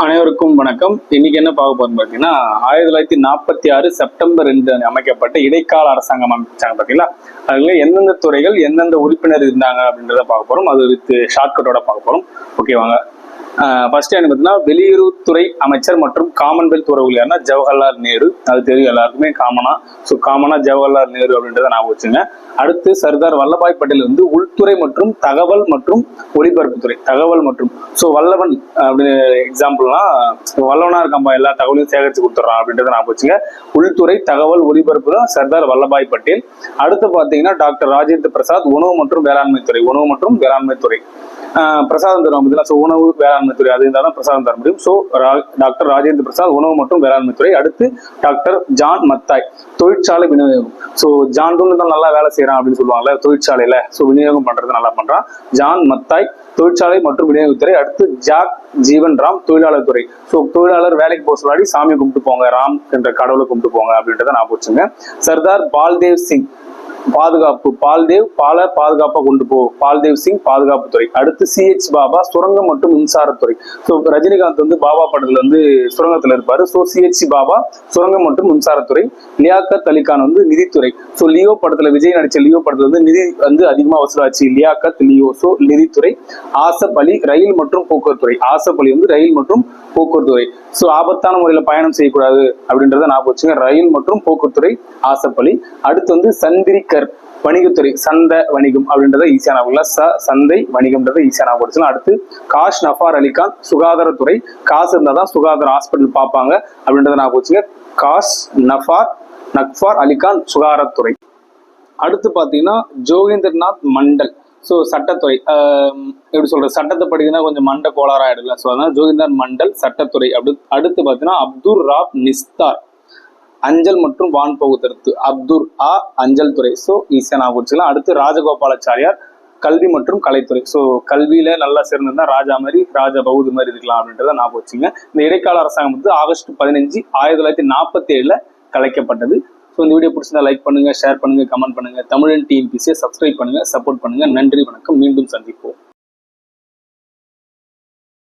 அனைவருக்கும் வணக்கம். இன்னைக்கு என்ன பார்க்க போறோம் பார்த்தீங்கன்னா 1946 செப்டம்பர் 2 அமைக்கப்பட்ட இடைக்கால அரசாங்கம் அமைச்சாங்க பார்த்தீங்களா. அதுல எந்தெந்த துறைகள் எந்தெந்த உறுப்பினர் இருந்தாங்க அப்படின்றத பார்க்க போறோம். அது வித் ஷார்ட்கட்டோட பார்க்க போறோம். ஓகேவாங்க. ஃபர்ஸ்ட் என்ன பார்த்தீங்கன்னா வெளியுறவுத்துறை அமைச்சர் மற்றும் காமன்வெல்த் உறவுகள் யாருன்னா ஜவஹர்லால் நேரு. அது தெரியும் எல்லாருக்குமே காமனா ஜவஹர்லால் நேரு அப்படின்றத ஞாபகம் வச்சுங்க. அடுத்து சர்தார் வல்லபாய் பட்டேல் வந்து உள்துறை மற்றும் தகவல் மற்றும் ஒலிபரப்புத்துறை. தகவல் மற்றும் வல்லவன் அப்படின்னு எக்ஸாம்பிள்னா வல்லவனா இருக்காம்பா எல்லா தகவலையும் சேகரித்து கொடுத்துட்றான் அப்படின்றத ஞாபகம் வச்சுங்க. உள்துறை தகவல் ஒலிபரப்பு தான் சர்தார் வல்லபாய் பட்டேல். அடுத்து பார்த்தீங்கன்னா டாக்டர் ராஜேந்திர பிரசாத் உணவு மற்றும் வேளாண்மை துறை. பிரசாதம் தரும் உணவு வேளாண்மை துறை அது இருந்தால் தான் பிரசாதம் தர முடியும். டாக்டர் ராஜேந்திர பிரசாத் உணவு மற்றும் வேளாண்மை துறை. அடுத்து டாக்டர் ஜான் மத்தாய் தொழிற்சாலை விநியோகம். ஜான் தான் நல்லா வேலை செய்யறான் அப்படின்னு சொல்லுவாங்கல்ல தொழிற்சாலையில. விநியோகம் பண்றது நல்லா பண்றான். ஜான் மத்தாய் தொழிற்சாலை மற்றும் விநியோகத்துறை. அடுத்து ஜாக் ஜீவன் ராம் தொழிலாளர் துறை. தொழிலாளர் வேலைக்கு போக சொல்லாடி சாமி கும்பிட்டு போங்க, ராம் என்ற கடவுளை கும்பிட்டு போங்க அப்படின்றத நான் போச்சுங்க. சர்தார் பால்தேவ் சிங் பாதுகாப்பு. பாதுகாப்பா கொண்டு போ. பால்தேவ் சிங் பாதுகாப்புத்துறை. அடுத்து CH பாபா சுரங்கம் மற்றும் மின்சாரத்துறை. ரஜினிகாந்த் வந்து பாபா படத்துல வந்து சுரங்கத்துல இருப்பாரு. CH பாபா சுரங்கம் மற்றும் மின்சாரத்துறை. லியாக்கத் அலிகான் வந்து நிதித்துறை. லியோ படத்துல விஜய் நடிச்ச லியோ படத்துல வந்து நிதி வந்து அதிகமா வசூலாச்சு. லியாக்கத் லியோ நிதித்துறை. ஆசப் அலி ரயில் மற்றும் போக்குவரத்துறை. ஆசப் அலி வந்து ரயில் மற்றும் போக்குவரத்துறை. ஆபத்தான முறையில பயணம் செய்யக்கூடாது அப்படின்றத நான் வச்சுங்க. ரயில் மற்றும் போக்குவரத்துறை ஆசப் அலி. அடுத்து வந்து சந்திரிகர் வணிகத்துறை. சந்தை வணிகம் அப்படின்றத ஈஸியான சந்தை வணிகம்ன்றத ஈஸியான படிச்சலாம். அடுத்து காஷ் நஃபார் அலிகான் சுகாதாரத்துறை. காசு இருந்தால் தான் சுகாதார ஹாஸ்பிட்டல் பார்ப்பாங்க அப்படின்றத நான் வச்சுங்க. காஷ் நஃபார் அலிகான் சுகாதாரத்துறை. அடுத்து பார்த்தீங்கன்னா ஜோகேந்திரநாத் மண்டல் சட்டத்துறை. எப்படி சொல்றது, சட்டத்தை படிக்கணும்னா கொஞ்சம் மண்டை கோளாறு ஆயிடுல. அதனால ஜோகேந்திரநாத் மண்டல் சட்டத்துறை. அடுத்து பார்த்தீங்கன்னா அப்துல் ராப் நிஸ்தார் அஞ்சல் மற்றும் வான் போக்குவரத்து. அஞ்சல் துறை. ஈஸியா நான் வச்சுக்கலாம். அடுத்து ராஜகோபாலாச்சாரியார் கல்வி மற்றும் கலைத்துறை. கல்வியில நல்லா சிறந்திருந்தா ராஜா பௌது மாதிரி இருக்கலாம் அப்படின்றத நான் வச்சுங்க. இந்த இடைக்கால அரசாங்கம் வந்து ஆகஸ்ட் 15 1947 கலைக்கப்பட்டது. இந்த வீடியோ பிடிச்சிருந்தா லைக் பண்ணுங்க, ஷேர் பண்ணுங்க, கமெண்ட் பண்ணுங்க. தமிழன் TNPSC சப்ஸ்கிரைப் பண்ணுங்க, சப்போர்ட் பண்ணுங்க. நன்றி, வணக்கம். மீண்டும் சந்திப்போம்.